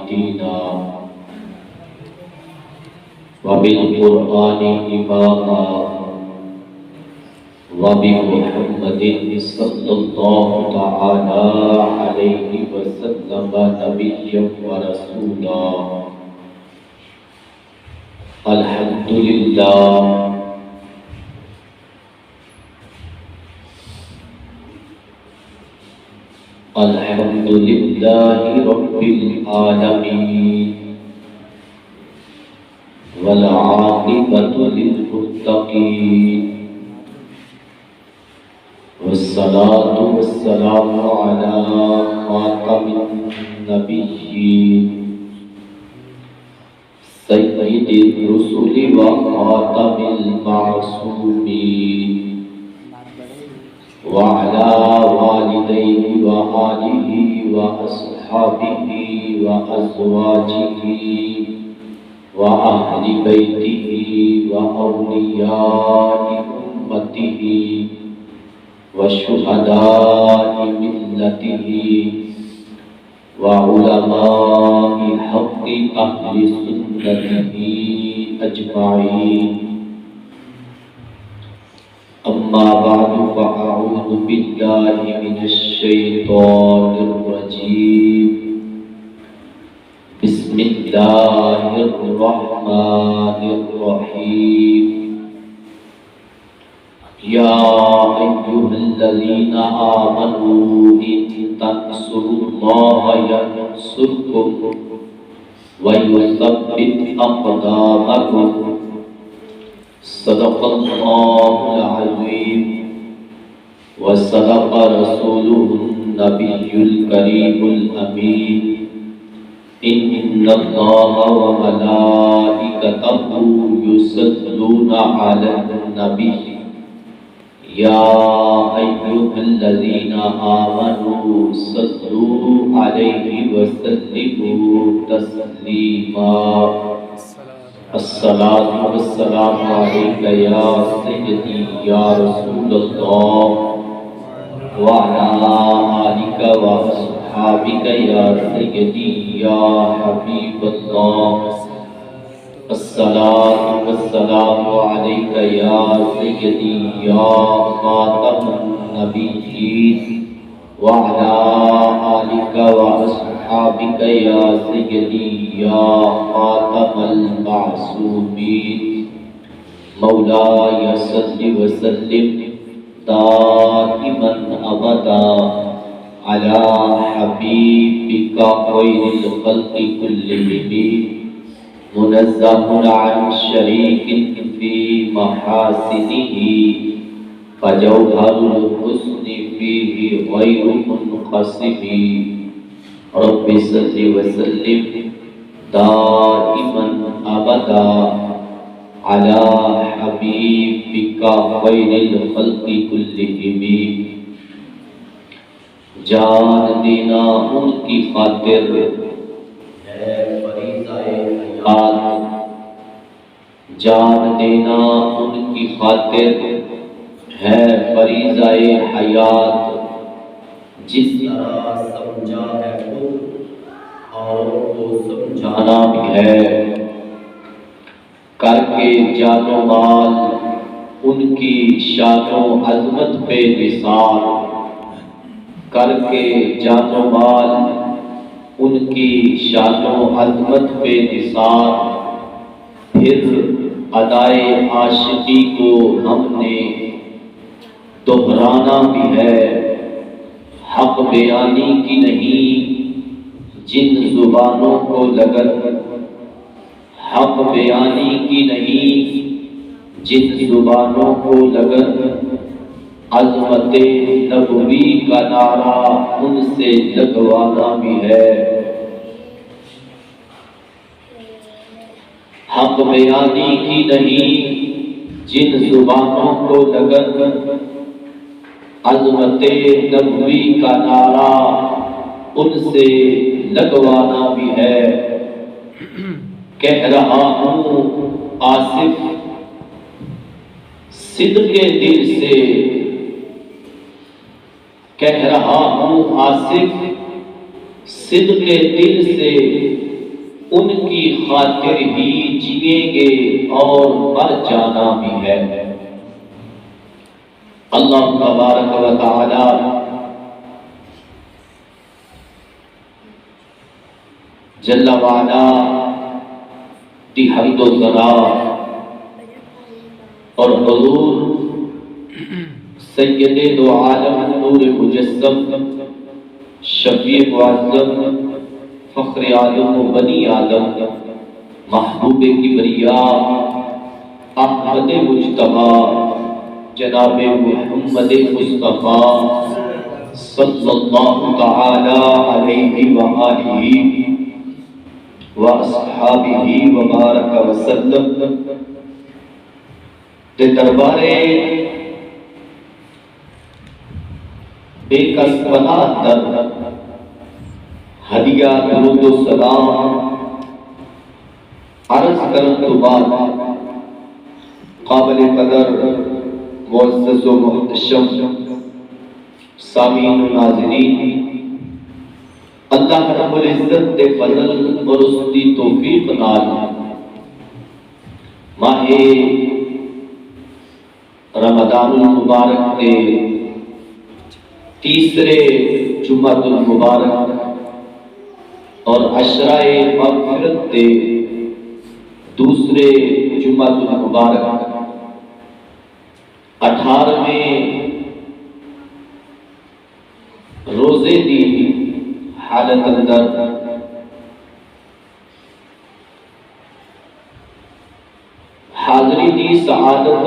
دينا وبالقرآن إماما وبمحمد صلى الله تعالى عليه وسلم نبيا ورسولا الحمد لله الحمد لله رب العالمين والعاقبة للمتقين والصلاة والسلام على خاتم النبيين سيد الرسل وخاتم المعصومين وعلى والديه وآله وأصحابه وأزواجه وأهل بيته وأولياء أمته وشهداء ملته وعلماء حق أهل سنته أجمعين أما بعد فأعوذ بالله من الشيطان الرجيم بسم الله الرحمن الرحيم يا أيها الذين آمنوا إن تنصروا الله ينصركم ويثبت أقدامكم صدق الله العظيم وصدق رسوله النبي الكريم الأمين إن الله وملائكته يصلون على النبي يا أيها الذين آمنوا صلوا عليه وسلموا تسليما الصلاة والسلام عليك يا سيدي يا رسول الله وعلى آلك وأصحابك يا سيدي يا حبيب الله الصلاة والسلام عليك يا سيدي يا خاتم النبيين وعلى آلك وأصحابك يا سيدي يا خاتم المعصومين مولاي صل وسلم دائما أبدا على حبيبك خير الخلق كلهم منزه عن شريك في محاسنه فجوهر الحسن فيه غير منقسم رب صل وسلم دائما أبدا على حبيبك خير الخلق كلهم جان دینا ان کی خاطر ہے فریضہ حیات جان دینا ان کی خاطر ہے فریضہ حیات جس طرح سمجھا ہے خود اور کو سمجھانا بھی ہے کر کے جان و مال ان کی شان و عظمت پہ نثار کر کے جان و مال ان کی شان و عظمت پہ نثار پھر ادائے عاشقی کو ہم نے دہرانا بھی ہے حق بیانی کی نہیں جن زبانوں کو لگن حق بیانی کی نہیں جن زبانوں کو لگن عظمت نبوی کا نعرہ ان سے لگوانا بھی ہے حق بیانی کی نہیں جن زبانوں کو لگن عظمت نبوی کا نعرہ ان سے لگوانا بھی ہے کہہ رہا ہوں آصف صدق دل سے کہہ رہا ہوں آصف صدق دل سے ان کی خاطر ہی جیئیں گے اور مر جانا بھی ہے۔ اللہ تبارک و تعالی جل وعلا دی حمد و ثنا اور حضور سید دو عالم نور مجسم شفیع معظم فخر عالم و بنی آدم محبوب کبریاء احمد مجتبی جناب محمد مصطفیٰ صلی اللہ تعالی علیہ وآلہ واصحابہ وبارک وسلم دے دربارے بے کس پناہ در ہدیہ درود و سلام عرض کرن تو بعد قابل قدر معزز و محتشم سامعین و ناظرین، اللہ رب العزت دے فضل اور اس دی توفیق نال ماہ رمضان المبارک کے تیسرے جمعہ المبارک اور عشرہ مغفرت کے دوسرے جمعہ المبارک 18ویں روزے دی حالت اندر حاضری دی سعادت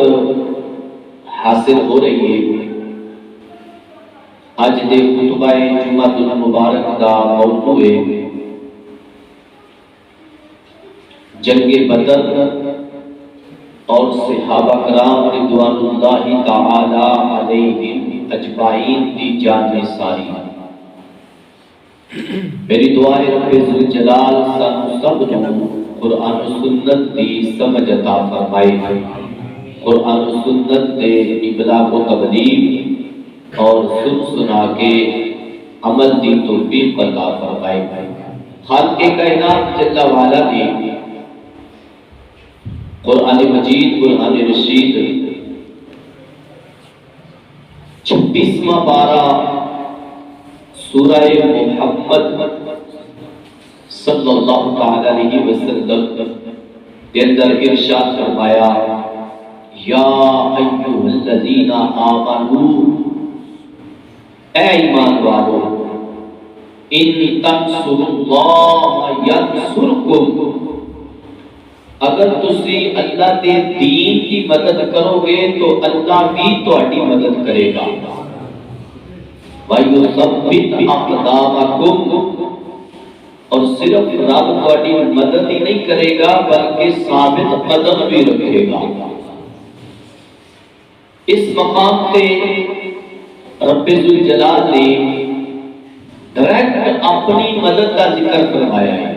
حاصل ہو رہی ہے۔ آج دے خطبہ جمعہ المبارک دا موضوع ہے جنگ بدر اور صحابہ کرام رضوان اللہ تعالی علیہم اجمعین دی جان ساری۔ میری دعا ہے رب ذوالجلال سانو سب نوں قرآن و سنت دی سمجھ عطا فرمائے، قرآن و سنت دے ابلاغ و تبلیغ اور سن سنا کے عمل دی توفیق عطا فرمائے۔ خالق کائنات جل وعلا نے قرآن مجید قرآن رشید 26واں پارہ سورہ محمد صلی اللہ تعالی علیہ وسلم کے اندر ارشاد فرمایا، یا ایھا الذین آمنوا، اے ایمان والو، ان تنصروا اللہ ینصرکم، اگر تسی اللہ دے دین کی مدد کرو گے تو اللہ بھی تہاڈی مدد کرے گا۔ وَيُثَبِّتْ أَقْدَامَكُمْ، اور صرف رب تہاڈی مدد ہی نہیں کرے گا بلکہ ثابت قدم بھی رکھے گا۔ اس مقام پہ رب ذوالجلال نے ڈائریکٹ اپنی مدد کا ذکر فرمایا ہے۔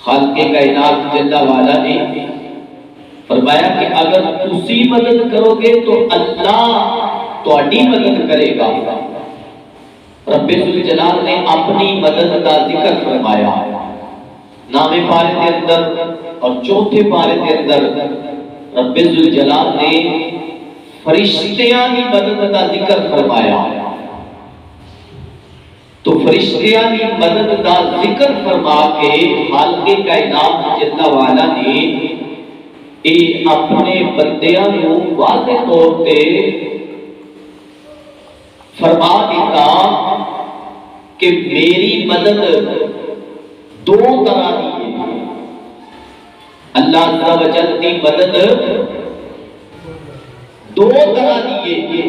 خالق کائنات جل وعلا نے فرمایا کہ اگر تسی مدد کرو گے تو اللہ تہاڈی مدد کرے گا۔ رب ذوالجلال نے اپنی مدد کا ذکر فرمایا نام پارے کے اندر، اور چوتھے پارے کے اندر رب ذوالجلال نے فرشتیاں کی مدد کا ذکر فرمایا۔ تو فرشتیاں کی مدد کا ذکر فرما کے خالق کائنات جل وعلا نے اپنے بندیاں نو واضح طور پہ فرما دیتا کہ میری مدد دو طرح کی ہے۔ اللہ عز و جل کی مدد دو طرح کی ہے،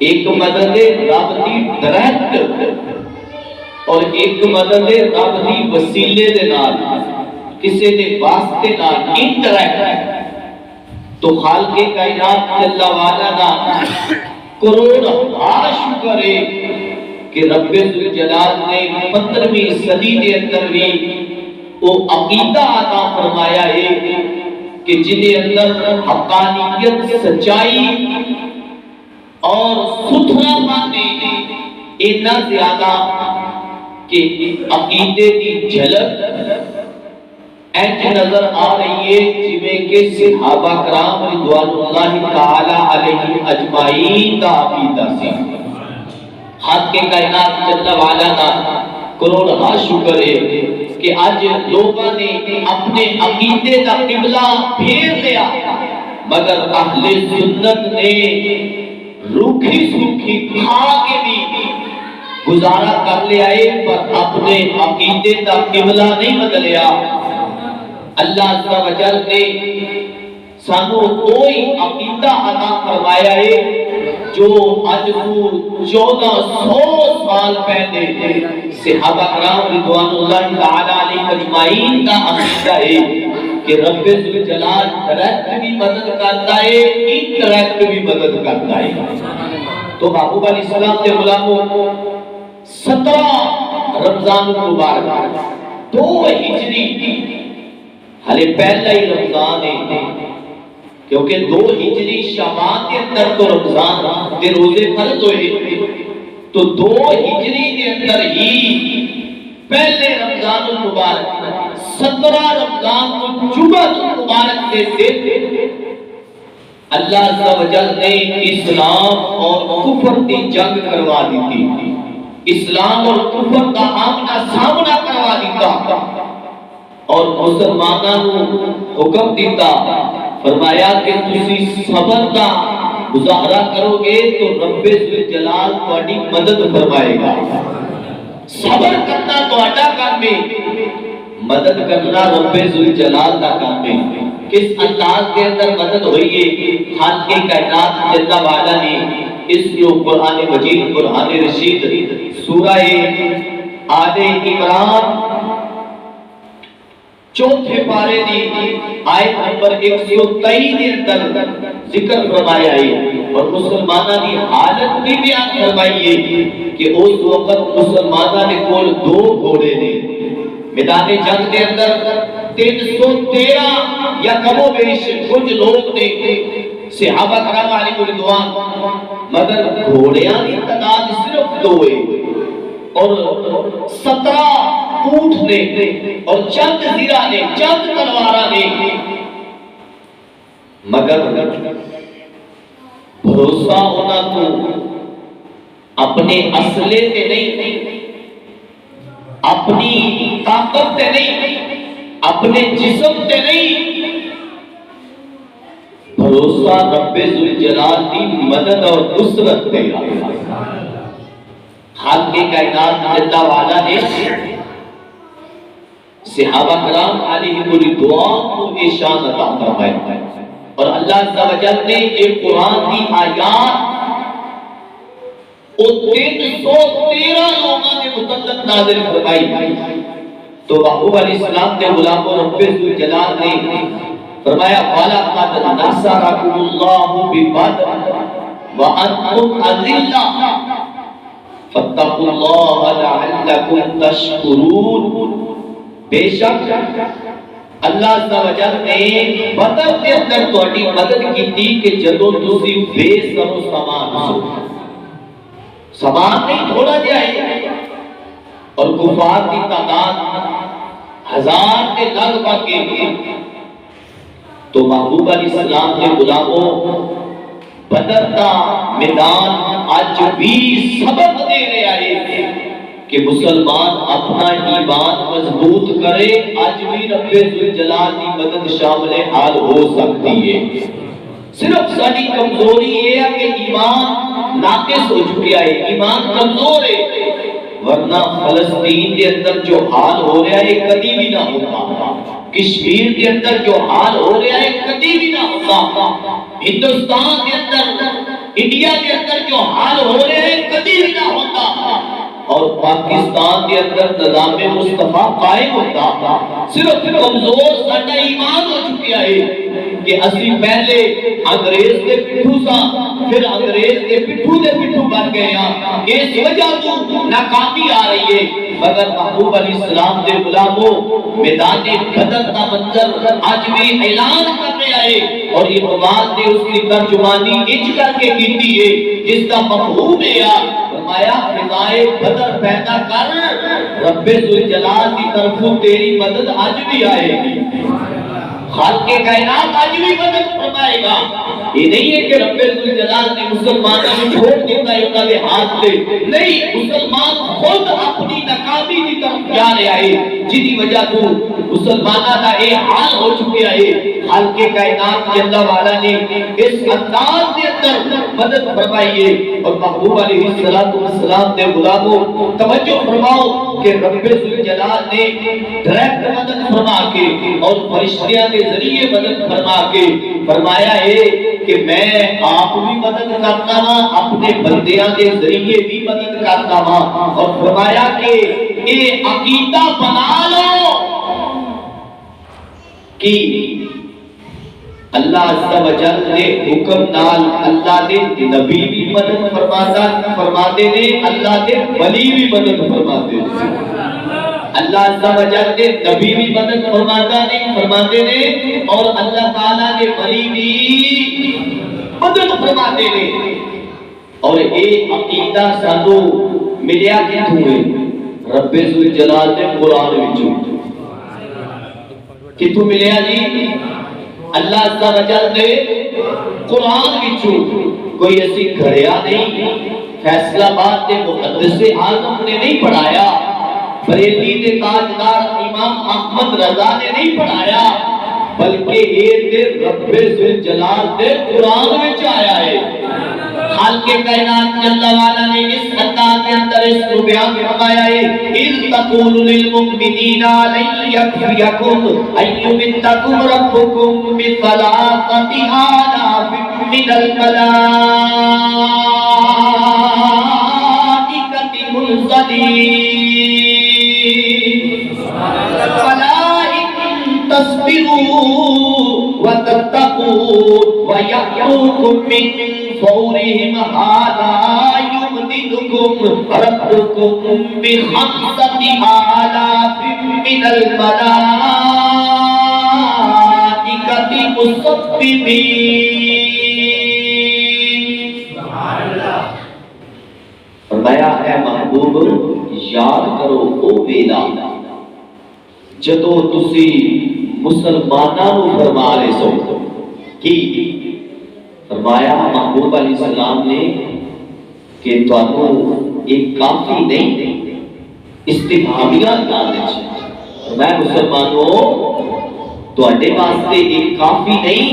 ایک مدد رب دی ڈائریکٹ اور ایک مدد رب دی وسیلے دے نال، کسی دے واسطے نال انڈائریکٹ۔ تو خالق کائنات جل وعلا دا کروڑ شکر ہے کہ رب ذوالجلال نے 15ویں صدی کے اندر بھی وہ عقیدہ عطا فرمایا ہے کہ جن کے اندر حقانیت، سچائی اور ستھرا پانے اتنا زیادہ کہ عقیدے کی جھلک ایج نظر آ رہی ہے جویں کہ صحابہ کرام رضوان اللہ تعالی علیہ اجمعین کا عقیدہ سی۔ حق کے کائنات جل وعلا کا کروڑ شکر ہے کہ آج لوگوں نے اپنے عقیدے کا قبلہ پھیر لیا، مگر اہل سنت نے روکھی سوکھی کھا کے بھی گزارا کر لیا ہے، پر اپنے عقیدے کا قبلہ نہیں بدلیا۔ اللہ عز و جل نے سانو کوئی عقیدہ عطا فرمایا ہے جو آج کو 1400 سال پہلے صحابہ کرام رضوان اللہ تعالی علیہ اجمعین کا عقیدہ ہے کہ رب ذوالجلال ڈائریکٹ بھی مدد کرتا ہے، انڈائریکٹ بھی مدد کرتا ہے۔ تو محبوب علیہ السلام کے غلاموں 17 رمضان مبارک 2 ہجری ہلے پہلا ہی رمضان ہے، کیونکہ 2 ہجری شعبان کے اندر تو رمضان کے روزے فرض ہوئے، تو 2 ہجری کے اندر ہی پہلے رمضان المبارک 17 رمضان کو جمعہ المبارک کے دن اللہ عز و جل نے اسلام اور کفر کی جنگ کروا دی تھی، اسلام اور کفر کا آمنا سامنا کروا دیتا، اور مسلمانوں کو حکم دیتا، فرمایا کہ تسی صبر کا مظاہرہ کرو گے تو رب ذوالجلال تہاڈی مدد فرمائے گا۔ صبر کرنا تہاڈا کام ہے، مدد کرنا رب ذوالجلال کا کام ہے۔ کس انداز کے اندر مدد ہوئی ہے، خالق کائنات جل وعلا نے اس کو قرآن مجید قرآن رشید سورہ آل عمران چوتھے پارے دی آیت نمبر 123 کے اندر ذکر فرمایا ہے، اور مسلمانہ کی حالت بھی بیان فرمائی ہے کہ اس وقت مسلمانہ نے کول 2 گھوڑے نے، میدان جنگ کے اندر 313 یا کم و بیش کچھ لوگ نے صحابہ کرام علیہ رضوان، مگر گھوڑیاں کی تعداد صرف 2 ہے، اور 17 اونٹ نے اور چند زیرہ نے، چند تلوارہ نے، مگر بھروسہ ہونا تو اپنے اسلحے سے نہیں، اپنی طاقت سے نہیں، اپنے جسم سے نہیں، بھروسہ رب ذوالجلال کی مدد اور نصرت پہ۔ خالق کائنات جل وعلا نے صحابہ کرام علیہ رضوان کو شان عطا فرمائی، اور اللہ عز و جل نے ایک قرآن کی آیات اور 313 لوگوں کے متعلق نازل فرمائی، تو محبوب علیہ السلام کے غلاموں رب ذوالجلال نے فرمایا وَلَقَدْ نَصَرَكُمُ اللَّهُ بِبَدْرٍ وَأَنْتُمْ أَذِلَّةٌ فَاتَّقُوا اللَّهَ لَعَلَّكُمْ تَشْكُرُونَ۔ بے شک اللہ عز و جل نے بدر کے اندر تہاڈی مدد کی کہ جدوں تسی بے سر و سامان ہو، سامان نہیں تھوڑا جہا ہے، اور کفار کی تعداد 1000 کے لگ بھگ ہے، تو محبوب علیہ السلام کے غلاموں بدر کا میدان آج بھی سبق دے رہا ہے کہ مسلمان اپنا ایمان مضبوط کرے، آج بھی رب ذوالجلال کی مدد شامل حال ہو سکتی ہے۔ صرف ساری کمزوری یہ ہے کہ ایمان ناقص ہو چکا ہے، ایمان کمزور ہے، ورنہ فلسطین کے اندر جو حال ہو رہا ہے کبھی بھی نہ ہوتا، کشمیر کے اندر جو حال ہو رہا ہے کبھی بھی نہ ہوتا، ہندوستان کے اندر، انڈیا کے اندر جو حال ہو رہے ہیں کبھی بھی نہ ہوتا، اور پاکستان کے اندر نظام مصطفیٰ قائم ہوتا۔ صرف کمزور ساڈا ایمان ہو چکا ہے کہ اسی پہلے انگریز کے پٹھو سا، پھر انگریز کے پٹھو دے پٹھو بن گئے ہیں، اس وجہ تو ناکامی آ رہی ہے۔ مگر محبوب علیہ السلام دے غلاموں میدان بدر کا منظر آج بھی اعلان کر رہے آئے، اور اقبال نے اس کی ترجمانی اج کر کے کی ہے جس کا مفہوم ہے فرمایا فضائے بدر پیدا کر، رب ذوالجلال کی طرفوں تیری مدد آج بھی آئے گی، خالق کائنات آج بھی مدد فرمائے گا۔ یہ نہیں ہے کہ رب ذوالجلال نے مسلمانوں کو چھوڑ دیتا ہے انہوں نے ہاتھ سے، نہیں، مسلمان خود اپنی ناکامی کی طرف جا رہے آئے، جنہی وجہ تو مسلمانہ کا اے حال ہو چکے آئے۔ خالق کائنات جل وعلا نے اس انداز کے اندر مدد فرمائیے، اور محبوب علیہ السلام نے غلاموں توجہ فرماؤ کہ رب ذوالجلال نے ڈائریکٹ مدد فرما کے اور فرشتیاں کے ذریعے مدد فرما کے فرمایا ہے کہ میں آپ بھی مدد کرتا ہوں، اپنے بندیاں کے ذریعے بھی مدد کرتا ہوں، اور فرمایا کہ یہ عقیدہ بنا لو کہ اللہ عز و جل نے حکم نال اللہ نے نبی بھی مدد فرماتے نے، اللہ نے ولی بھی مدد فرماتے نے، اللہ عز و جل نے نبی بھی مدد فرماتے نے، اور اللہ تعالیٰ نے ولی بھی مدد فرماتے نے۔ اور یہ عقیدہ سانو ملیا کتھوں ہے؟ رب ذوالجلال نے قرآن وچوں کتھوں ملیا جی؟ اللہ عز و جل نے قرآن وچوں، کوئی ایسی گھڑیا نہیں، فیصل آباد کے محدث اعظم نے نہیں پڑھایا، بریلی کے تاجدار امام احمد رضا نے نہیں پڑھایا، بلکہ یہ رب ذوالجلال نے قرآن وچ آیا ہے۔ خالق کائنات جل وعلا نے اس انداز کے اندر اس کو بیان فرمایا ہے، اذ تقول للمؤمنین لن یکفیکم ان یمدکم ربکم بثلاثۃ آلاف من الملائکۃ منزلین فلا ان تصبروا وتتقوا ويأتوكم من فورهم هذا يمددكم ربكم بخمسة آلاف من الملائكة مصففين۔ فرمایا اے محبوب یاد کرو او ویلا جدو تسی مسلماناں نوں فرما رہے سو کی فرمایا محبوب علیہ السلام نے کہ تانوں ایک کافی نہیں استفہامیہ انداز میں مسلمانوں تواڈے واسطے ایک کافی نہیں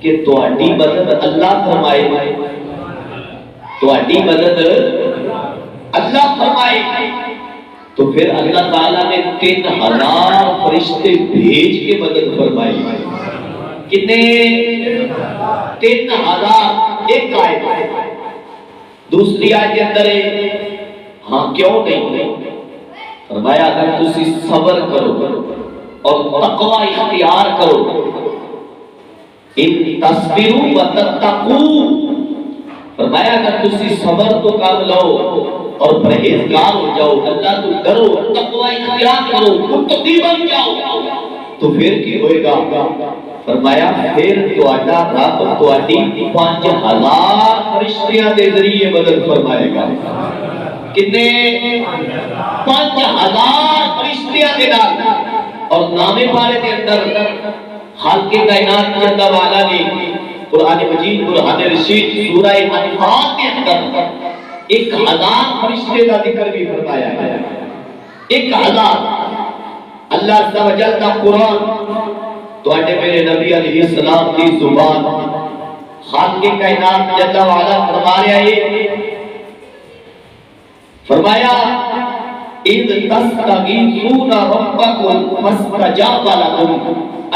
کہ تواڈی مدد اللہ فرمائے، تواڈی مدد اللہ فرمائے، تو پھر اللہ تعالیٰ نے 3000 فرشتے بھیج کے مدد فرمائی۔ کتنے؟ 3000۔ ایک آیت دوسری آیت کے اندر ہے ہاں کیوں نہیں فرمایا اگر تسی صبر کرو اور تقوی اختیار کرو، ان تصبروا وتتقوا، فرمایا اگر تسی صبر تو کر لو اور پرہیزگار ہو جاؤ، اللہ تو ڈرو، تقوی اختیار کرو، متقی بن جاؤ، تو پھر کی ہوئے گا؟ فرمایا پھر تواڈا رب تواڈی 5000 فرشتیاں دے ذریعے مدد فرمائے گا۔ کتنے؟ 5000 فرشتیاں دے نال۔ اور نامے پارے دے اندر خالق کائنات جل وعلا نے قرآن مجید برہان رشید سورہ انفال کے اندر 1000 فرشتے کا ذکر بھی فرمایا ہے۔ 1000 اللہ عز و جل کا قرآن تو اٹھے میرے نبی علیہ السلام کی زبان خالق کائنات جل وعلا فرما رہا ہے، فرمایا اذ تستغیثون ربکم فاستجاب لکم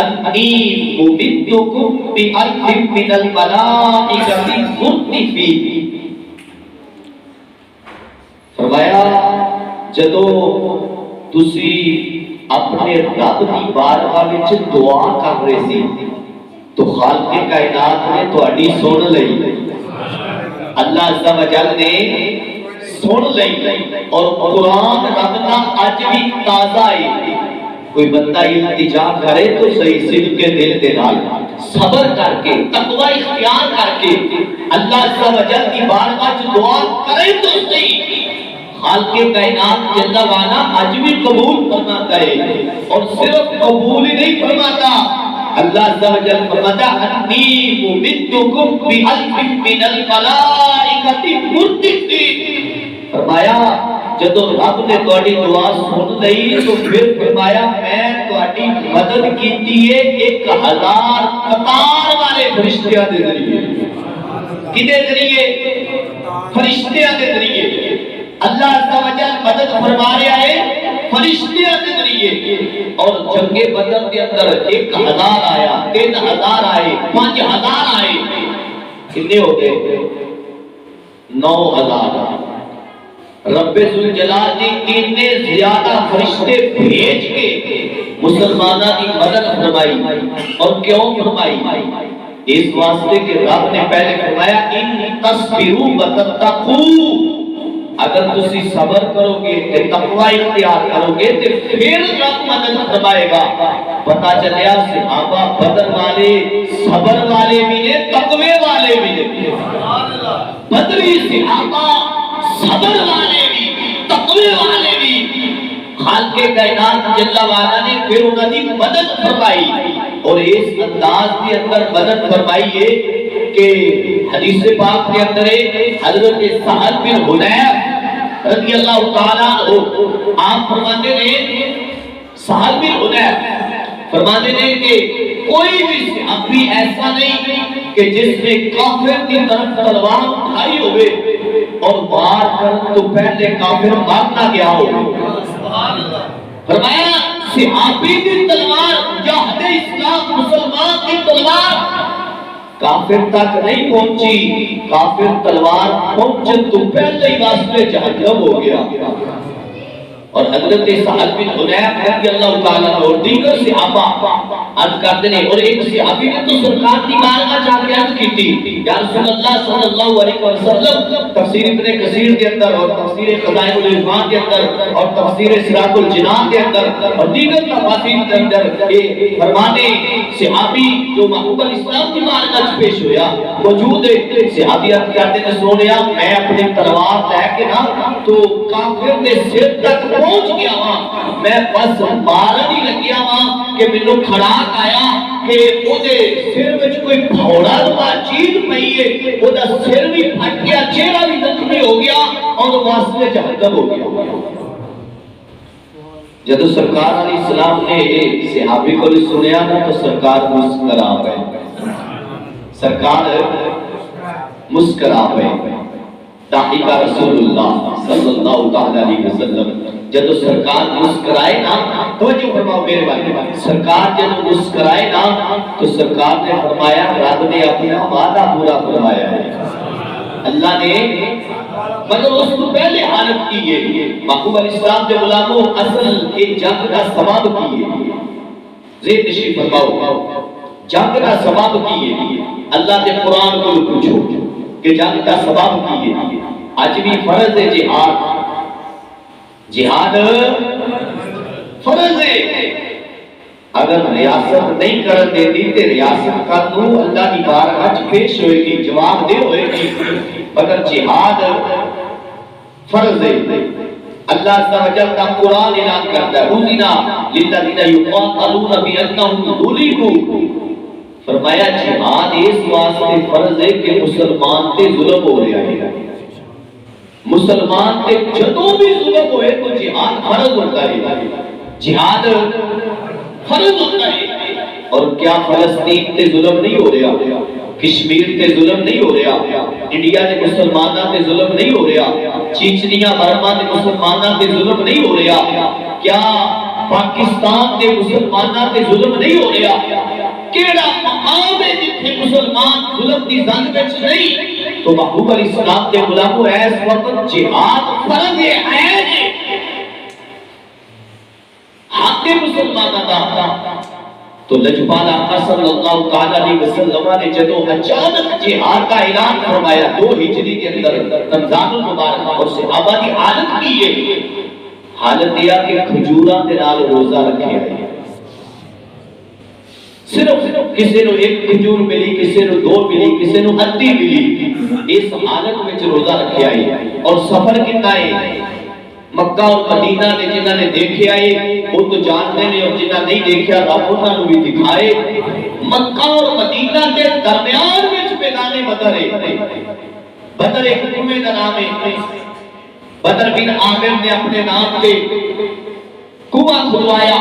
انی ممدکم بألف من الملائکۃ مردفین۔ فرمایا جدو تسی اپنے رب کی بارگاہ وچ دعا کر رہے سی تو خالق کائنات نے تہاڈی سن لئی، اللہ عز و جل نے سن لئی، اور قرآن رب دا اج بھی تازہ ہے، کوئی بندہ التجا کرے تو صحیح سن کے دل دے نال صبر کر کے تقوی اختیار کر کے اللہ عز و جل کی بارگاہ میں دعا کرے تو صحیح خالق کائنات جل وعلا آج بھی قبول فرماتا ہے اور صرف قبول ہی نہیں فرماتا اللہ عز و جل فرماتا انی ممدکم بألف من الملائکۃ مردفین فرمایا جدو رب نے تہاڈی دعا سن لئی تو پھر فرمایا میں تہاڈی مدد کیتی ہے 1000 قطار والے فرشتیاں دے ذریعے کدے ذریعے فرشتیاں دے ذریعے اللہ عز و جل مدد فرما رہا ہے فرشتیاں کے ذریعے اور جنگ بدر کے اندر 1000 آیا 3000 آئے 5000 آئے کتنے ہو گئے 9000 رب ذوالجلال نے اتنے زیادہ فرشتے بھیج کے مسلمانوں کی مدد فرمائی اور کیوں فرمائی اس واسطے کہ رب نے پہلے فرمایا ان تصبروا وتتقوا اگر تسی صبر کرو گے تے تقوی اختیار کرو گے تے پھر رب مدد فرمائے گا پتہ چلیا صحابہ بدر والے صبر والے بھی نے تقوی والے بھی نے بدری صحابہ صبر والے بھی تقوی والے بھی خالق کائنات جل وعلا نے پھر انہوں نے مدد فرمائی اور اس انداز کے اندر مدد فرمائی ہے کہ حدیث پاک کے اندر حضرت سہل بن حنیف رضی اللہ تعالیٰ عنہ آپ فرماتے ہیں سہل بن حنیف فرماتے ہیں کہ کوئی بھی صحابی ایسا نہیں کہ جس نے کافر کی طرف تلوار اٹھائی ہوئے اور وار کر تو پہلے کافر مار نہ گیا ہو فرمایا صحابی کی تلوار جہاد اسلام مسلمان کی تلوار کافر تک نہیں پہنچی کافر تلوار پہنچن تو پہلے ہی واسطے جہنم ہو گیا اور حضرت سہل بن حنیف رضی اللہ تعالیٰ اور دیگر صحابہ عرض کرتے ہیں اور ایک صحابی نے تو سرکار کی بارگاہ جا کے عرض کی تھی یا رسول اللہ صلی اللہ علیہ وسلم تفسیر ابن کثیر کے اندر اور تفسیر خزائن العرفان کے اندر اور تفسیر سراج الجنان کے اندر اور دیگر تفاسیر کے اندر یہ فرمانے صحابی جو محبوب الاسلام کی بارگاہ پیش ہویا موجود ہے صحابی عرض کرتے ہیں سونیا میں اپنے تلوار لے کے نا تو کافر کے سر تک پہنچ گیا وہاں میں بس مارن ہی لگیا وہاں کہ مینوں کھڑاک آیا کہ او دے سر وچ کوئی پھوڑا ہوا چیز پئی ہے او دا سر بھی پھٹ گیا چہرہ بھی زخمی ہو گیا اور واسطے جہنم ہو گیا جب سرکار علیہ السلام نے صحابی کو سنیا نا تو سرکار مسکرا گئے سرکار مسکرا گئے داحک رسول اللہ صلی اللہ تعالی علیہ وسلم جب سرکار مسکرائے نا توجہ فرماؤ میرے بھائی سرکار جب مسکرائے نا تو سرکار نے فرمایا رب نے اپنا وعدہ پورا فرمایا ہے اللہ نے مگر اس کو پہلے حالت کی ہے محبوب الاسلام کے غلاموں اصل ایک جنگ کا سبب کی ہے زید تشریف فرماؤ جنگ کا سبب کی ہے اللہ نے قرآن کو پوچھو کہ جنگ کا سبب کی ہے آج بھی فرض ہے جہاد جہاد فرض ہے اگر ریاست نہیں کر دیتی تے ریاست کا تو اللہ کی بارگاہ پیش ہوئے گی جواب دے ہوئے گی مگر جہاد فرض ہے اللہ عز و جل کا قرآن اعلان کرتا ہے اذنا للذین یقاتلون بانہم ظلموا فرمایا جہاد اس واسطے فرض ہے کہ مسلمان تے ظلم ہو رہا ہے مسلمان تے جدوں بھی ظلم ہوئے تو جہاد فرض ہوتا ہے جہاد فرض ہوتا ہے اور کیا فلسطین تے ظلم نہیں ہو رہا کشمیر تے ظلم نہیں ہو رہا انڈیا تے مسلمانوں تے ظلم نہیں ہو رہا چیچنیا برما تے مسلمانوں تے ظلم نہیں ہو رہا کیا پاکستان تے مسلمانوں تے ظلم نہیں ہو رہا کیڑا مقام ہے جتھے مسلمان ظلم دی زنگ وچ نہیں تو محبوب الاسلام کے غلاموں اس وقت جہاد فرض ہے حق مسلمانوں دا تو لجپال آقا صلی اللہ تعالی علیہ وسلم نے جدو اچانک جہاد کا اعلان فرمایا 2 ہجری کے اندر رمضان المبارک اور صحابہ کی حالت کی ہے حالت یہ کہ کھجوراں دے نال روزہ رکھیا ہے، صرف کسی نو ایک کھجور ملی، کسی نو دو ملی، کسی نو ادھی ملی، اس حالت میں روزہ رکھیا ہے اور سفر کیتا ہے مکہ اور مدینہ میں۔ جنہاں نے دیکھے آئے وہ تو جانتے ہیں اور جنہاں نہیں دیکھا رب انہاں نوں بھی دکھائے۔ مکہ اور مدینہ کے درمیان وچ میدان بدر ہے، بدر ایک کنویں دا نام ہے، بدر بن عامر نے اپنے نام سے کنواں کھلوایا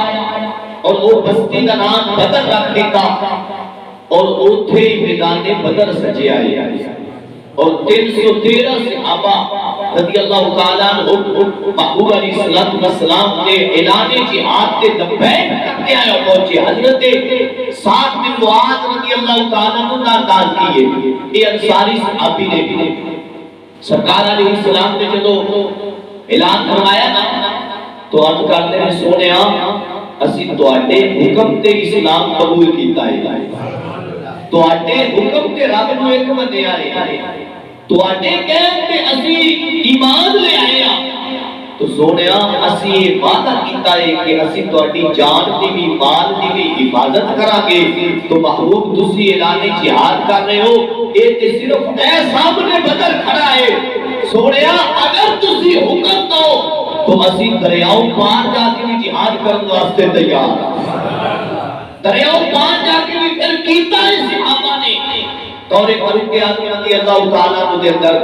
اور وہ بستی کا نام بدر رکھ دیتا اور اوتھے میدان بدر سجے آئے اور 313 صحابہ رضی اللہ تعالیٰ عنہ محبوب علیہ السلام نے اعلان جہاد کے لبیک کرتے آئے اور پہنچے۔ حضرت سعد بن معاذ رضی اللہ تعالیٰ عنہ ناردان کیے، یہ انصاری صحابی نے سرکار علیہ السلام نے جدو اعلان فرمایا نا تو عرض کرتے ہیں سونیا اسی تواڈے حکم تے اسلام قبول کیتا ہے، تواڈے حکم تے رب نو ایک منیا ہے، تواڈے کہن تے اسی ایمان لے آئے ہاں، تو سونیا اسی یہ وعدہ کیتا ہے کہ اسی تواڈی جان دی بھی مال دی بھی حفاظت کران گے۔ تو محبوب تسی اعلان جہاد کر رہے ہو، اے تے صرف اے سامنے بدر کھڑا ہے، سونیا اگر تسی حکم دو تو اسی دریاؤ پار جا کے بھی جہاد کرنے واسطے تیار، دریاؤ پار جا کے بھی پھر کیتا ہے صحابہ نے دورے فاروق اعظم رضی اللہ تعالیٰ عنہ دے اندر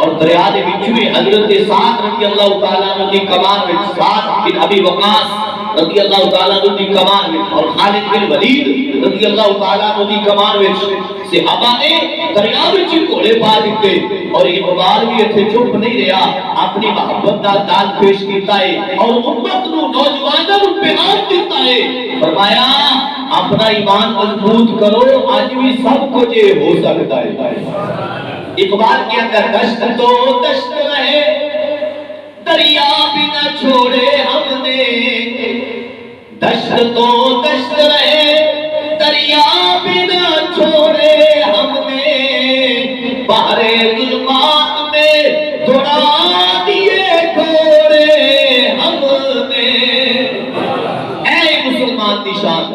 اور دریا دے وچ بھی حضرت سعد رضی اللہ تعالیٰ عنہ دی کمان وچ، سعد بن ابی وقاص رضی اللہ تعالیٰ عنہ دی کمان وچ اور خالد بن ولید رضی اللہ تعالیٰ عنہ دی کمان وچ صحابہ نے دریا وچ گھوڑے پا دیتے اور یہ اقبال بھی ایتھے چپ نہیں رہا، اپنی محبت دا داد پیش کیتا ہے اور امت نو نوجواناں نو پیغام دیتا ہے، فرمایا اپنا ایمان مضبوط کرو، آج بھی سب کچھ ہو سکتا ہے۔ اقبال کے اندر دشت تو دشت رہے دریا بھی نہ چھوڑے ہم نے، دشت تو دشت رہے دریا بھی نہ چھوڑے ہم نے، بحر ظلمات میں دوڑا دیے گھوڑے ہم نے۔ اے مسلمان دی شان،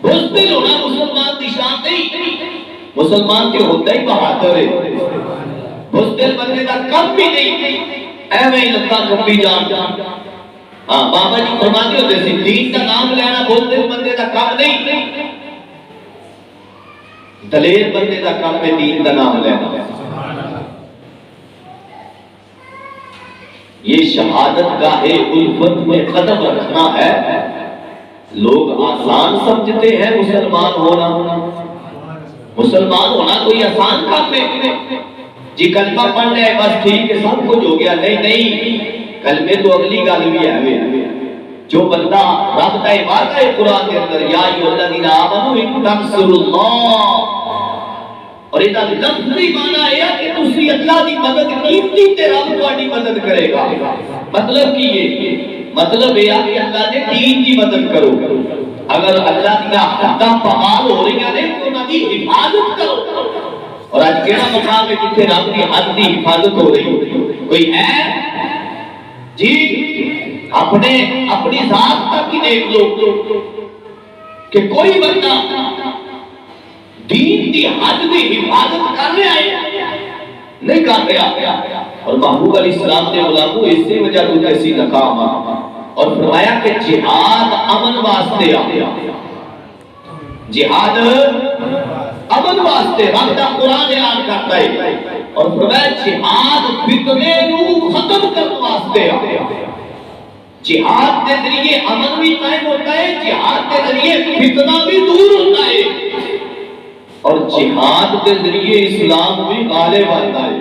بزدل ہونا مسلمان دی شان نہیں، مسلمان کے ہوتا ہی بہادر ہے، بزدل بندے دا کم بھی نہیں، اے میں لگتا کبھی جان۔ ہاں بابا جی فرماتے ہوتے سی دین کا نام لینا بزدل بندے دا کم نہیں، دلیر بندے دا کم ہے دین کا نام لینا۔ یہ شہادت گاہ الفت میں قدم رکھنا ہے، لوگ آسان سمجھتے ہیں مسلمان ہونا، مسلمان ہونا کوئی آسان کام ہے، جی کلمہ پڑھ لے بس ٹھیک ہے سب کچھ ہو گیا، نہیں نہیں، کلمے تو اگلی گل بھی ہے۔ جو بندہ رب کا وعدہ ہے قرآن کے اندر یا ایھا الذین آمنوا ان تنصروا اللہ، اور یہ لفظی معنی ہے کہ تسی اللہ دی مدد کیتی تے رب تہاڈی مدد کرے گا۔ مطلب کی یہ مطلب ہے کہ اللہ نے دین کی مدد کرو، اگر اللہ کی حداں پامال ہو رہی ہیں تو انہاں دی حفاظت کرو۔ اور آج کیڑا مقام ہے جتھے رب کی حد کی حفاظت ہو رہی؟ کوئی ہے جی اپنی ذات تک ہی دیکھ لو کہ کوئی بندہ دین کی حد کی حفاظت کر رہا ہے نہیں کر رہا۔ اور محبوب علیہ السلام نے غلاموں اس سے وجہ تو کیسی ناکام اور فرمایا کہ جہاد امن واسطے آیا، جہاد امن واسطے رب دا قرآن اعلان کرتا ہے اور فرمایا جہاد فتنے نو ختم کرنے واسطے آیا۔ جہاد کے ذریعے امن بھی قائم ہوتا ہے، جہاد کے ذریعے فتنہ بھی دور ہوتا ہے اور جہاد کے ذریعے اسلام بھی غالب آتا ہے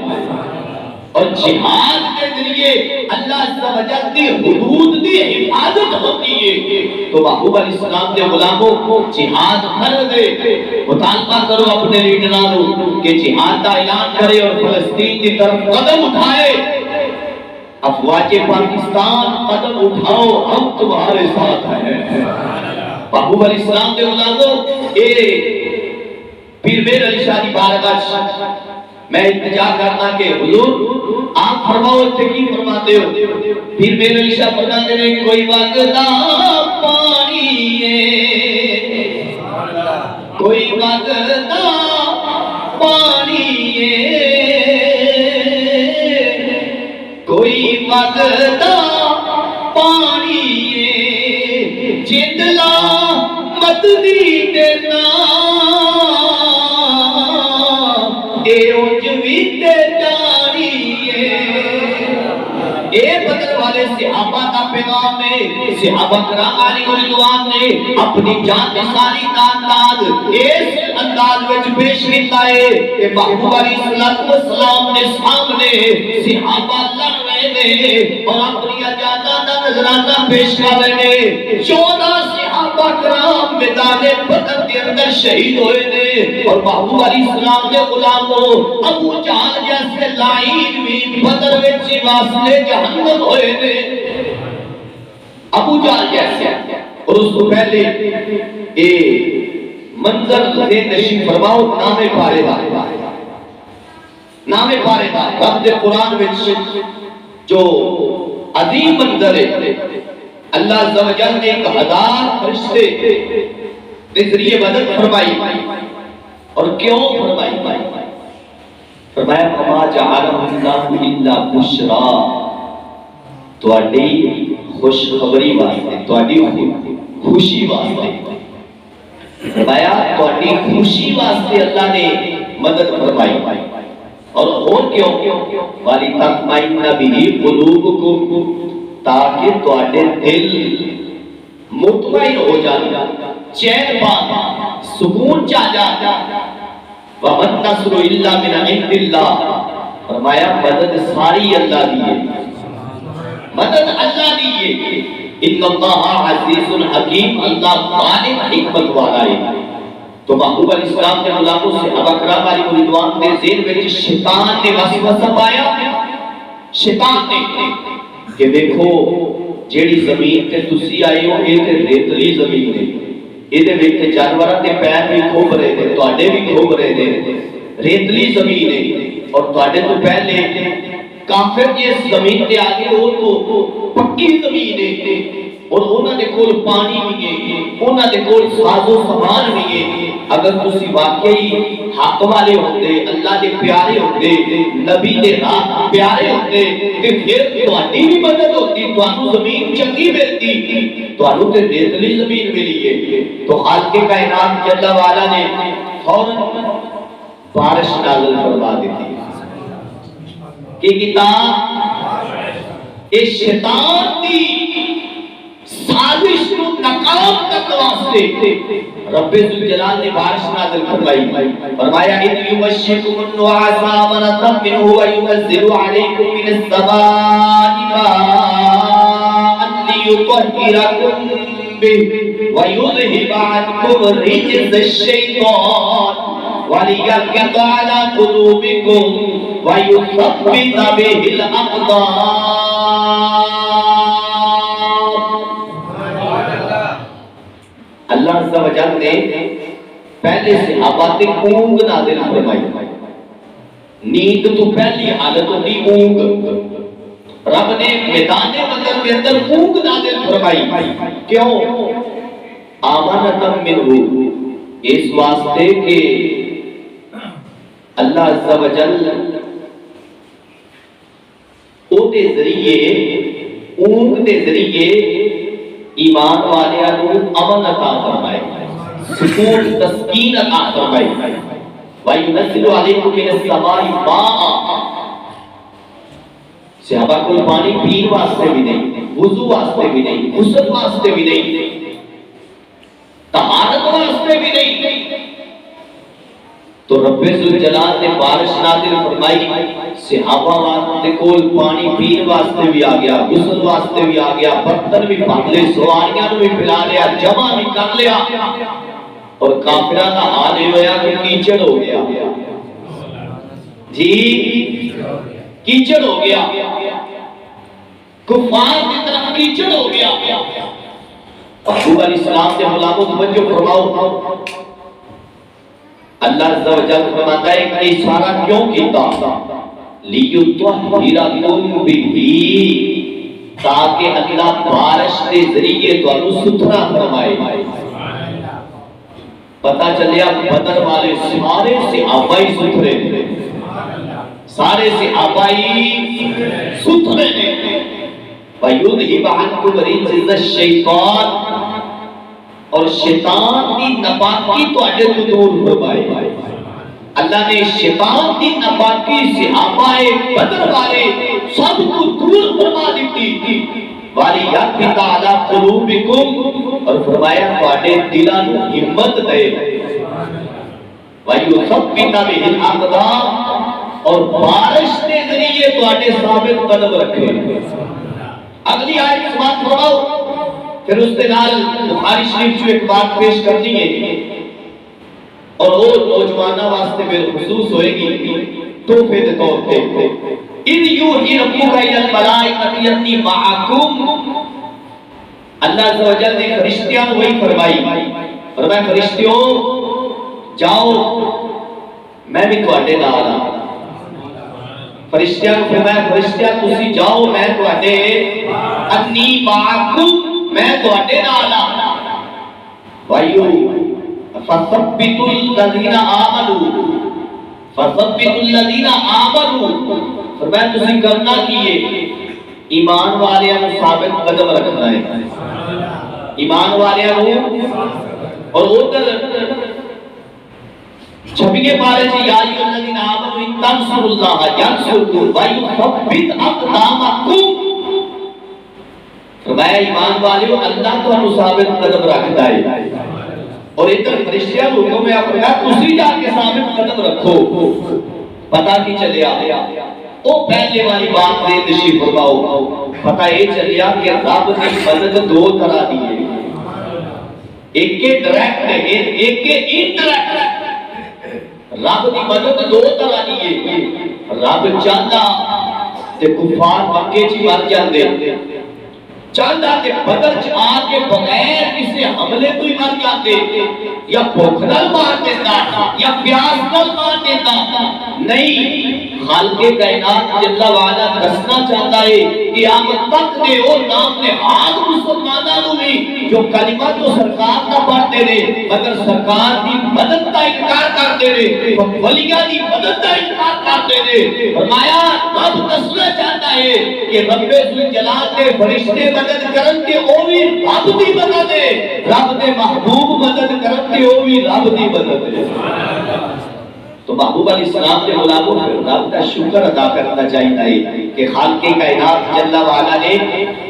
اور جہاد کے ذریعے اللہ عز و جل کی حدود کی حفاظت ہوتی ہے۔ تو محبوب علیہ السلام کے غلاموں کو جہاد فرض ہے، مطالبہ کرو اپنے لیڈروں کہ جہاد کا اعلان کرے اور فلسطین کی طرف قدم اٹھائے۔ افواج پاکستان قدم اٹھاؤ ہم تمہارے ساتھ ہیں۔ محبوب علیہ السلام کے غلاموں پیر میر علی شاہ کی بارگاہ میں التجا کرنا کہ حضور آپ فرماؤ اتنے کی فرماتے ہو؟ پھر میرے علی شاہ فرماتے ہیں کوئی وعدہ پانی ہے، کوئی وعدہ پانی ہے، کوئی وعدہ پانی ہے، جندلا مت دی دینا اے اونج ویتے جانی ہے۔ اے بدر والے صحابہ کا پیغام ہے، صحابہ کرام علیہ رضوان نے اپنی جان نثاری انداز اس انداز وچ پیش کیتا ہے کہ محبوب علیہ السلام نے سامنے صحابہ لڑ رہے نے اور اپنی جاناں دا نذرانہ پیش کر رہے نے۔ 14 صحابہ کرام میدان بدر کے اندر شہید ہوئے نے اور محبوب علیہ السلام کے غلاموں ابو جہل جیسے لعین بھی بدر وچ واسطے جہنم ہوئے نے۔ ابو جہل جیسے اور اس کو پہلے اے منظر دے نشی فرماؤ نام پارے دا، نام پارے دا رب دے قرآن وچ جو عظیم منظر ہے۔ اللہ عز و جل نے 1000 فرشتے دے ذریعے مدد فرمائی اور کیوں فرمائی؟ فرمایا فما جعلہ اللہ الا بشرا، تواڈی خوشخبری واسطے، تواڈی خوشی واسطے، فرمایا تواڈی خوشی واسطے اللہ نے مدد فرمائی اور کیوں؟ وَلِتَطْمَئِنَّ بِهِ قُلُوبُكُمْ، تاکہ تواڈے دل مطمئن ہو جائے، چین پا سکون چاہ جا۔ وَمَن نَّصْرُ إِلَّا مِنْ عِندِ اللَّهِ، فرمایا مدد ساری اللہ دیئے، مدد اللہ دیئے۔ ان اللہ عزیز الحکیم، اللہ غالب حکمت والا ہے۔ تو محبوب علیہ السلام کے غلاموں سے ابا کرام علیہ رضوان نے ذہن میں شیطان نے وسوسہ پایا، شیطان نے کہ دیکھو جیڑی زمین تے تسی آئے ہو یہ تے ریتلی زمین ہے، یہ دے وچ جانوراں دے پیر بھی کھوب رہے نے، تواڈے بھی کھوب رہے نے، ریتلی زمین ہے اور تواڈے تو پہلے کافر جس زمین تے آگے وہ تو پکی زمین ہے اور انہاں دے کول پانی بھی ہے، انہاں دے کول ساز و سامان بھی ہے۔ اگر تسی واقعی حق والے ہوندے، اللہ دے پیارے ہوندے، نبی دے راہ پیارے ہوندے تے پھر تواڈی بھی مدد ہوتی، تانوں زمین چنگی ملتی، تانوں تے ریتلی زمین ملی ہے۔ تو خالق کائنات جل وعلا نے فوراً بارش نازل فرما دی تھی کہ کتاب اس شیطان دی سازش کو ناکام کرنے واسطے رب ذوالجلال نے بارش نازل فرمائی، فرمایا اذ یبشرکم النعاس امنۃ منہ وینزل علیکم من السماء ماء لیطہرکم بہ ویذھب عنکم رجز الشیطان وَلِيَرْبِطَ عَلَى قُلُوبِكُمْ وَيُثَبِّتَ بِهِ الْأَقْدَامَ۔ اللہ عز و جل نے پہلے صحابہ تے اونگ نازل فرمائی، نیند تو پہلی حالت ہوتی اونگ، رب نے میدان بدر کے اندر اونگ نازل فرمائی، کیوں؟ آمنۃ منہ، اس واسطے کہ اللہ عز و جل او دے ذریعے اونگ دے ذریعے ایمان والیاں کو امن عطا فرمائے، سکون تسکین عطا فرمائے۔ وَيُنَزِّلُ عَلَيْكُم مِّنَ السَّمَاءِ مَاءً، صحابہ کو پانی پین واسطے بھی نہیں، وضو واسطے بھی نہیں، غسل واسطے بھی نہیں، طہارت واسطے بھی نہیں، تو رب ذوالجلال نے بارش نازل فرمائی، صحابہ واسطے کول پانی پین واسطے بھی آ گیا، غسل واسطے بھی آ گیا، برتن بھی بھر لے، سواریاں بھی پلا لیا، جمع بھی کر لیا، اور کافرہ کا حال یہ ہوا کہ کیچڑ ہو گیا، جی کیچڑ ہو گیا، کفار کی طرف کیچڑ ہو گیا۔ محبوب علیہ السلام کے غلاموں توجہ فرماؤ، اللہ عز و جل فرماتا ہے کہ یہ سارا کیوں کیتا لیطہرکم بہ، تاکہ اللہ بارش کے ذریعے تو ستھرا فرمائے۔ پتہ چلیا بدر والے سارے سے آبائی ستھرے تھے، سارے سے آبائی ستھرے نے۔ وَيُذْهِبَ عَنْكُمْ رِجْزَ الشَّيْطَانِ، اور شیطان کی ناپاکی تو اڈے تو دور فرمائے۔ اللہ نے شیطان کی ناپاکی سے آبائے بدر والے سب کو دور فرما دیتی۔ وَلِيَثْبِتَ عَلَىٰ قُلُوبِكُمْ، اور فرمایا تواڈے دلاں نوں ہمت دے۔ وَيُثَبِّتَ بِهِ الْأَقْدَامَ، اور بارش کے ذریعے تواڈے ثابت قدم رکھے۔ اگلی آیت سماعت فرماؤ، پھر اس کے نال بخاری شریف جو ایک بات پیش کرنی ہے اور وہ نوجوانہ واسطے بالخصوص ہوئے گی تحفے کے طور پہ۔ اِذْ یُوحِی رَبُّکَ إِلَى الْمَلَائِکَةِ أَنِّی مَعَکُمْ، اللہ عز و جل نے فرشتیاں وہی فرمایا فرشتیوں جاؤ میں بھی تواڈے نال ہاں۔ فرشتیاں فرمایا فرشتیاں تسی جاؤ میں تواڈے، انی معکم میں تواڈے نال ہاں۔ وایو فثبتوا الذین آمنوا، فثبتوا الذین آمنوا، فرمایا تسی کرنا کیے ایمان والیاں نوں ثابت قدم رکھنا ہے، ایمان والیاں نوں۔ اور ادھر چھپی کے پارے سے یا ایھا الذین آمنوا ان تنصروا اللہ ینصرکم ویثبت اقدامکم، فرمایا ایمان والیو اللہ تانوں ثابت قدم رکھتا ہے۔ اور ادھر فرشتیاں کو حکم ہے فرمایا تسی جا کے ثابت قدم رکھو۔ پتہ کی چلیا او پہلے والی بات دے تشریف فرماؤ، پتہ یہ چلیا کہ رب کی مدد دو طرح دی ہے، ایک کے ڈائریکٹ ہے ایک کے انڈائریکٹ۔ رب کی مدد دو طرح دی ہے، رب چاہتا تے کفار مکے چ مر جاندے، چاہتا کہ بدر چ آ کے بغیر کسی حملے تو ہی مر جاتے، یا بھوک نال مار دیتا یا پیاس نال مار دیتا۔ نہیں، خالق کائنات جل وعلا دسنا چاہتا ہے قیامت تک دے او نام نے آج مسلمانوں نوں بھی جو کلمہ تو سرکار دا پڑھتے رہے مگر سرکار دی مدد دا انکار کرتے رہے، ولیاں دی مدد دا انکار کرتے رہے۔ فرمایا رب دسنا چاہتا ہے کہ رب ذوالجلال کے فرشتے مدد کرن کے او بھی رب دی مدد ہے، رب دے محبوب مدد کرن کے او بھی رب دی مدد ہے۔ تو محبوب علیہ السلام کے غلاموں پھر رب کا شکر ادا کرنا چاہیے کہ خالق کائنات جل وعلا نے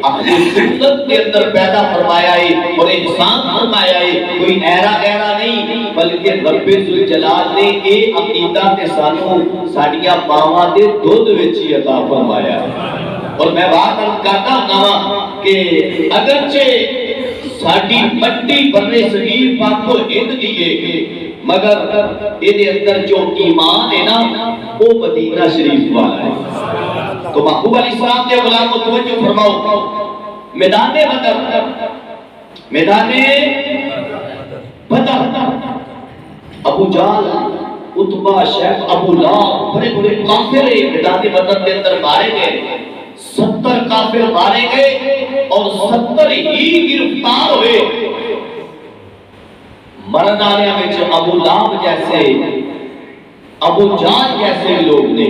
اپنی فطرت کے اندر پیدا فرمایا ہے اور انسان فرمایا ہے، کوئی ایرا گہرا نہیں بلکہ رب ذوالجلال نے یہ عقیدہ تے سانوں ساڈیاں ماواں دے دودھ وچ ہی عطا فرمایا ہے۔ اور میں بات کرتا ہوں کہ اگرچہ ساڈی مٹی برے صغیر پاک کو ہند دیے مگر یہ اندر جو ایمان ہے نا وہ مدینہ شریف والا ہے۔ تو محبوب علیہ السلام کے غلاموں توجہ فرماؤ، میدان بدر، میدان بدر ابو جہل، عتبہ، شیخ ابو لہب بڑے بڑے کافر میدان بدر کے اندر مارے گئے، 70 کافر مارے گئے اور 70 ہی گرفتار ہوئے۔ مرن آنے میں ابو لہب جیسے، ابو جہل جیسے لوگ نے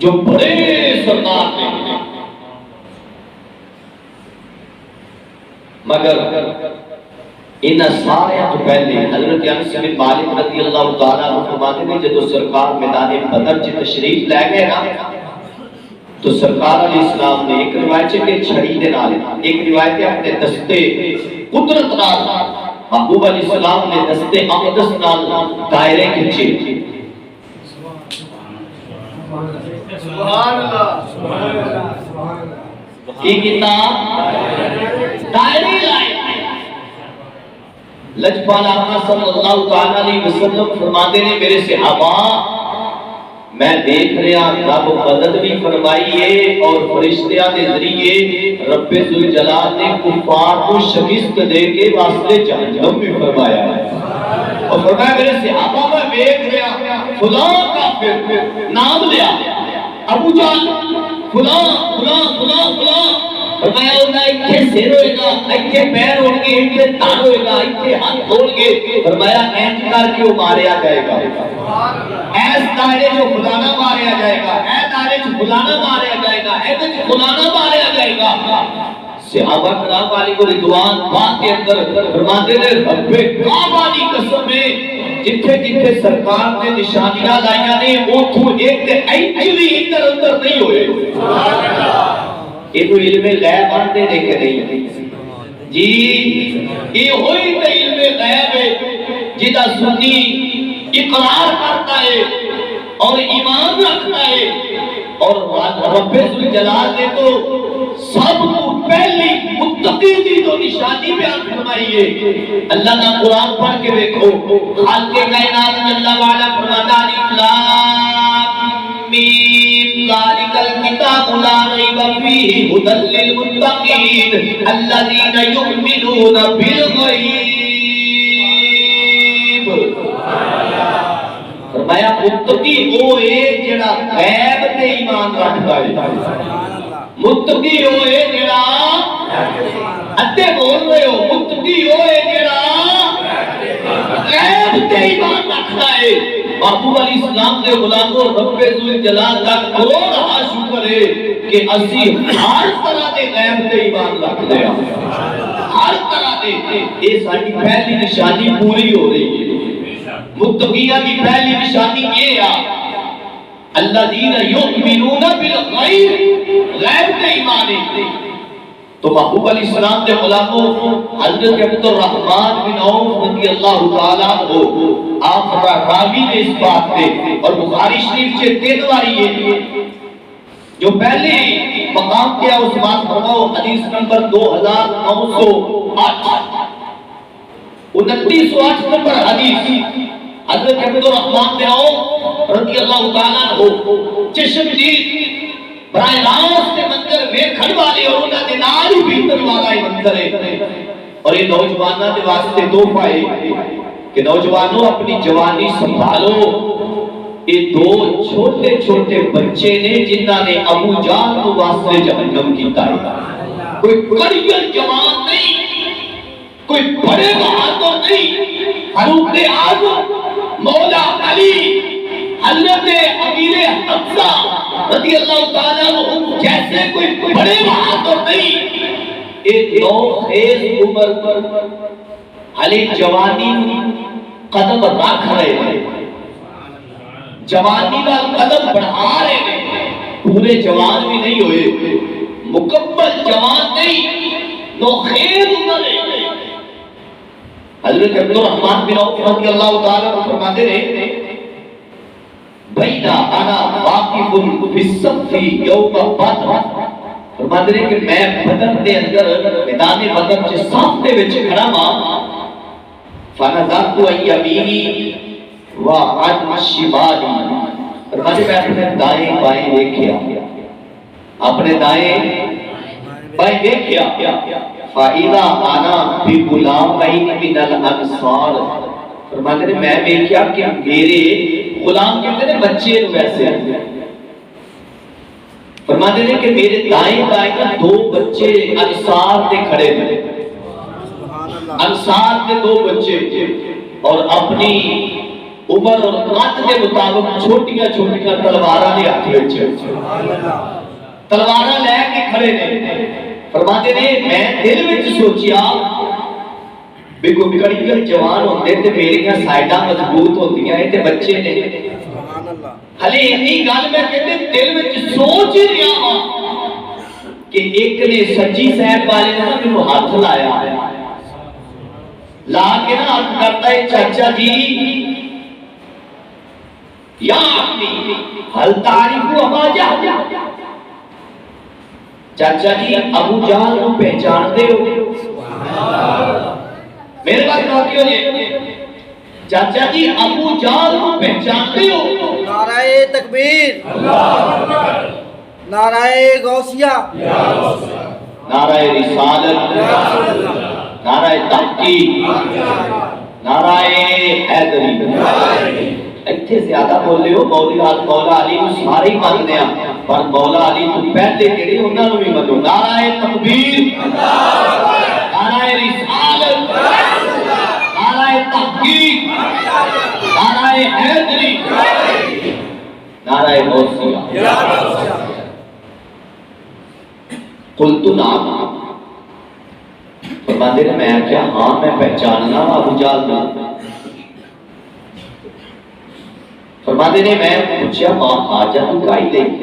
جو بڑے سردار نے، مگر ان سارے تو پہلے حضرت انس بن مالک رضی اللہ تعالیٰ عنہ فرماتے ہیں جب سرکار میدان بدر چ تشریف لے گئے نا تو سرکار علیہ السلام نے ایک روایت ہے کہ چھڑی دے نال، ایک روایت ہے اپنے دستے قدرت نال محبوب علیہ السلام نے دستے اقدس نال دائرے کھچے۔ سبحان اللہ، کی کتاب دائرے لائے۔ لجپال آقا صلی اللہ تعالیٰ علیہ وسلم فرماتے ہیں میرے صحابہ میں دیکھ رہا رب مدد بھی فرمائی ہے اور فرشتیاں دے ذریعے رب ذوالجلال نے کفار کو شکست دے کے واسطے جہنم بھی فرمایا ہے۔ اور فرمایا میرے صحابہ میں دیکھ لیا فلاں کافر نام لیا ابو جہل فلاں فلاں فلاں فلاں فرمایا انہاں ایتھے سر ہوئے گا ایتھے پیر ہوڑ گے ایتھے تان ہوئے گا ایتھے ہاتھ ہوڑ گے فرمایا اینج کر کے وہ ماریا جائے گا ایس دائرے جو فلانا ماریا جائے گا اے دائرے جو فلانا ماریا جائے گا اے جو فلانا ماریا جائے گا صحابہ کرام علیہ رضوان پاک کے اندر فرماتے ہیں رب کعبہ کی قسم ہے جتھے جتھے سرکار نے نشانیاں لائیاں نے اوتھوں ایک تے ایکچولی ادھر ادھر نہیں ہوئے سبحان اللہ یہ تو علم غیب آتے نے کہ نہیں جی یہ ہوئی تے علم غیب ہے جدا سنی اقرار کرتا ہے اور ایمان رکھتا ہے اور رب ذوالجلال نے تو سب کو پہلی متقی دی تو نشانی بیان فرمائی ہے اللہ کا قرآن پڑھ کے دیکھو خالق کائنات اللہ وعلا فرماتا الف لام میم ذالک الکتاب لا ریب فیہ ھدی للمتقین الذین یؤمنون بالغیب فرمایا متقی وہ ہے جڑا غیب تے ایمان رکھتا ہے متقی ہوئے جڑا ادھے بول رہے ہو متقی ہوئے جڑا غیب تے ایمان رکھتا ہے محبوب علیہ السلام دے غلاموں رب ذوالجلال کا کروڑا شکر ہے کہ اسی ہر طرح دے غیب تے ایمان رکھتے ہیں ہر طرح دے یہ ساری پہلی نشانی پوری ہو رہی ہے متقیہ کی پہلی نشانی یہ ہے الذین یؤمنون بالغیب غیب تے ایمان ہے تو محبوب علیہ السلام کے غلاموں حضرت عبد الرحمن بن عوف رضی اللہ تعالیٰ عنہ آپ راوی نے اس بات پہ اور بخاری شریف سے 3 باری ہے جو پہلے مقام کیا اس بات فرماؤ حدیث نمبر 2908 2908 نمبر حدیث حضرت عبد الرحمن بن عوف رضی اللہ تعالیٰ عنہ چشم دید براہ راست منظر ویکھن والے اور انہاں دے نال ہی بیتن والا ہی منظر ہے اور یہ نوجواناں دے واسطے تحفہ ہے کہ نوجوانوں اپنی جوانی سنبھالو یہ 2 چھوٹے چھوٹے بچے نے جنہاں نے ابو جہل کو واسطے جہنم کیتا ہے کوئی کریئر جوان نہیں کوئی بڑے بہادر نہیں فاروق اعظم مولا علی حضرت امیر حمزہ رضی اللہ تعالیٰ عنہ جیسے کوئی بڑے بہادر نہیں ایک نوخیز عمر پر علی جوانی قدم رکھ رہے ہیں جوانی کا قدم بڑھا رہے ہیں پورے جوان بھی نہیں ہوئے مکمل جوان نہیں نوخیز عمر ہے حضرت عبد الرحمن بن عوف رضی اللہ تعالیٰ عنہ فرماتے ہیں بینا انا واقف فی الصف یوم بدر فرماتے ہیں کہ میں بدر دے اندر میدان بدر کے سامنے وچ کھڑا ہاں فنظرت یمینی و عن شمالی فرماتے میں اپنے دائیں بائیں دیکھیا اپنے دائیں بائیں دیکھیا فَإِذَا أَنَا بِغُلَامَيْنِ مِنَ الْأَنصَارِ فرماتے ہیں میں دیکھیا کہ میرے غلام کہتے ہیں بچے ویسے ہیں فرماتے ہیں کہ میرے دائیں بائیں 2 بچے انصار کے کھڑے تھے انصار کے 2 بچے اور اپنی عمر اور قد کے مطابق چھوٹیاں چھوٹیاں تلواراں دے ہاتھ وچ تلواراں لے کے کھڑے نے فرماتے ہیں میں دل وچ سوچیا بھی کوئی کڑی جوان ہوندے تے میریاں سائیڈاں مضبوط ہوندیاں تے بچے نے سبحان اللہ ہلے اتنی گل میں کہتے دل وچ سوچ ہی رہا ہاں کہ ایک نے سچی صاحب والے نے مینوں ہاتھ لایا لا کے نا ہاتھ کرتا ہے چاچا جی یا اپنی حل تعریف ابا جہل چاچا جی ابو جہل کو پہچان دے ہو میرے بات نوٹی ہو جائے چاچا جی ابو جہل کو پہچانتے ہو نعرہ تکبیر نعرہ غوثیہ نعرہ رسالت نعرہ تحقیق نعرہ حیدری اتنے زیادہ بولے ہو مولا علی کو سارے ہی ماننے ہیں پر مولا علی تو پہلے جڑے انہاں نوں بھی منو نعرہ تکبیر نعرہ رسالت نعرہ تحقیق نعرہ حیدری نعرہ غوثیہ قلت نعم فرماتے نے میں کیا ہاں میں پہچاننا ابو جہل کو فرماتے نے میں پوچھا ماں حاجت کا الیک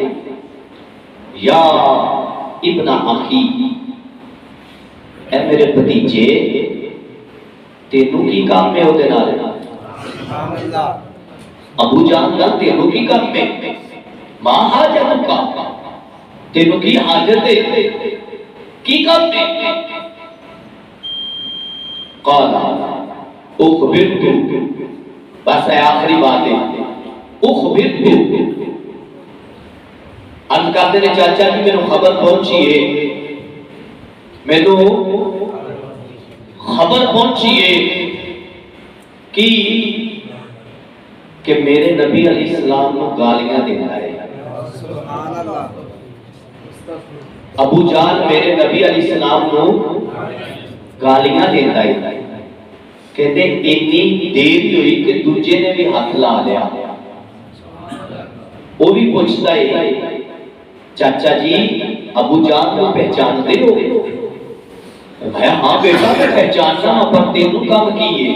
یا ابن اخی اے میرے بھتیجے تینوں کی کام میں ہوتے نال ابو جہل کا تینوں کی کام میں ماں حاجت کا تینوں کی حاجت ہے کی کام میں قال اخبرت بس ہے آخری بات ہے اخبرت عرض کرتے نے چاچا جی میرے خبر پہنچی ہے میرے خبر پہنچی ہے کہ میرے نبی علیہ السلام کو گالیاں دینا ہے ابو جان میرے نبی علیہ السلام کو گالیاں دیتا ہے کہتے اتنی دیر ہوئی کہ دوجے نے بھی ہاتھ لا لیا وہ بھی پوچھتا ہے چاچا جی ابو جان کو پہچانتے ہو میں ہاں بیٹا میں پہچاننا پر تینوں کام کیے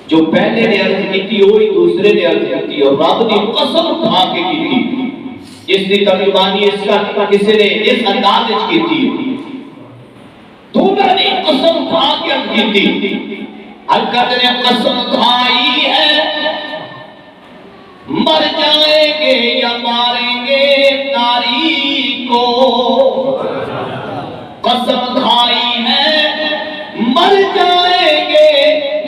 جو پہلے نے عرض کی تھی وہی دوسرے نے عرض کی تھی اور رب نے قسم اٹھا کے کی تھی اس کی ترجمانی اس کا کسی نے اس انداز میں کی تھی دونوں نے قسم کھا کے عرض کی تھی حضرت نے قسم کھائی ہے مر جائیں گے یا ماریں گے ناری کو قسم کھائی ہے مر جائیں گے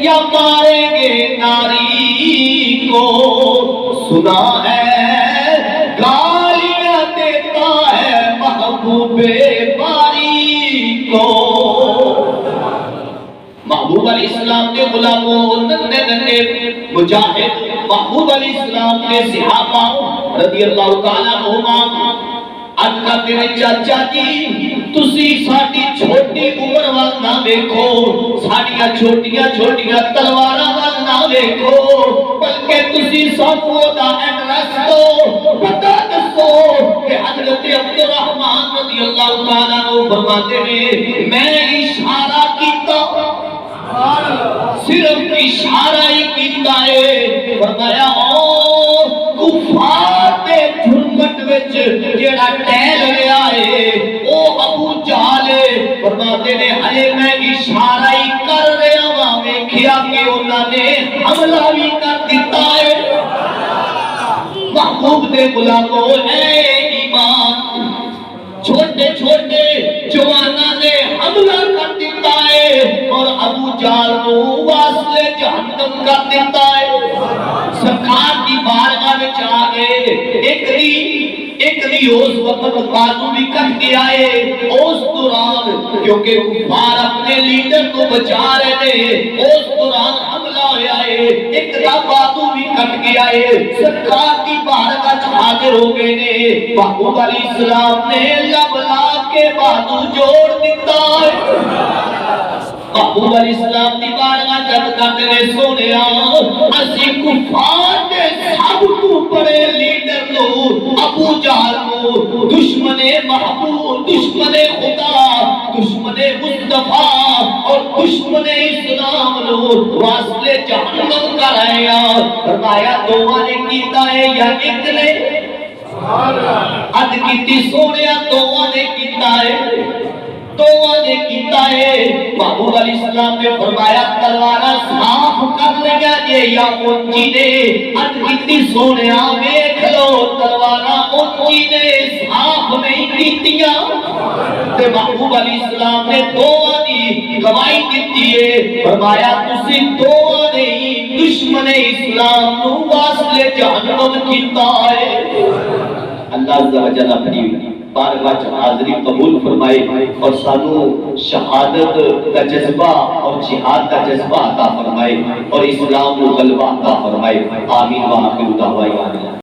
یا ماریں گے ناری کو سنا ہے گالیاں دیتا ہے محبوب باری کو محبوب علیہ السلام کے غلاموں ننے ننے مجاہد محبوب علیہ السلام کے صحابہ رضی اللہ تعالیٰ عنہم اکا تیرے چاچا جی تسی ساڑی چھوٹی عمر والنا دیکھو ساڑیاں چھوٹیاں چھوٹیاں تلوارہ والنا دیکھو بلکہ تسی سانپو دا ایڈریس دو پتہ دسو کہ حضرت عبدالرحمن رضی اللہ تعالیٰ عنہ فرماتے ہیں میں اشارہ کیتا صرف اشارہ ہی کیتا ہے فرمایا او کفار دے جھنگٹ وچ جیڑا ٹہل گیا ہے او ابو جہل فرماتے نے ہلے میں اشارہ ہی کر رہا ہاں ویکھیا کہ انہاں نے حملہ بھی کر دیتا ہے محبوب دے غلاموں اے ایمان چھوٹے چھوٹے جواناں نے حملہ کر دیتا ہے اور ابو جہل کو واسطے جہنم کر دیتا ہے سرکار کی بارگاہ میں آ گئے ایک دی اس وقت بازو بھی کٹ گیا ہے اس دوران کیونکہ کفار اپنے لیڈر کو بچا رہے تھے اس دوران حملہ ہوا ہے ایک دا بازو بھی کٹ گیا ہے سرکار کی بارگاہ حاضر ہو گئے نے محبوب علیہ السلام نے لب لا کے بازو جوڑ دیتا ہے محبوب علیہ السلام دی بارگاہ جب کرتے نے سونیا اسی کفار نے سب کو بڑے لیڈر لو ابو جہل کو دشمن محبوب دشمن خدا دشمن مصطفیٰ اور دشمن اسلام لو واسطے جہنم کر آیا فرمایا دوواں نے کیتا ہے یا ایک نے اد کیتی سونیا دوواں نے کیتا ہے توبہ نے کیتا ہے محبوب علیہ السلام نے فرمایا تلوارہ صاف کر لیا جے یا اونچی نے اد کیتی سونیا ویکھ لو تلوارہ اونچی نے صاف نہیں کیتیاں تے محبوب علیہ السلام نے توبہ دی گواہی دیتی ہے فرمایا تسی توبہ نہیں دشمن اسلام نو واسطے جہنم کیتا ہے اللہ عز و جل اپنی بارگاہ حاضری قبول فرمائے اور سانو شہادت کا جذبہ اور جہاد کا جذبہ عطا فرمائے اور اسلام کو غلبہ عطا فرمائے. آمین. وآخر دعوانا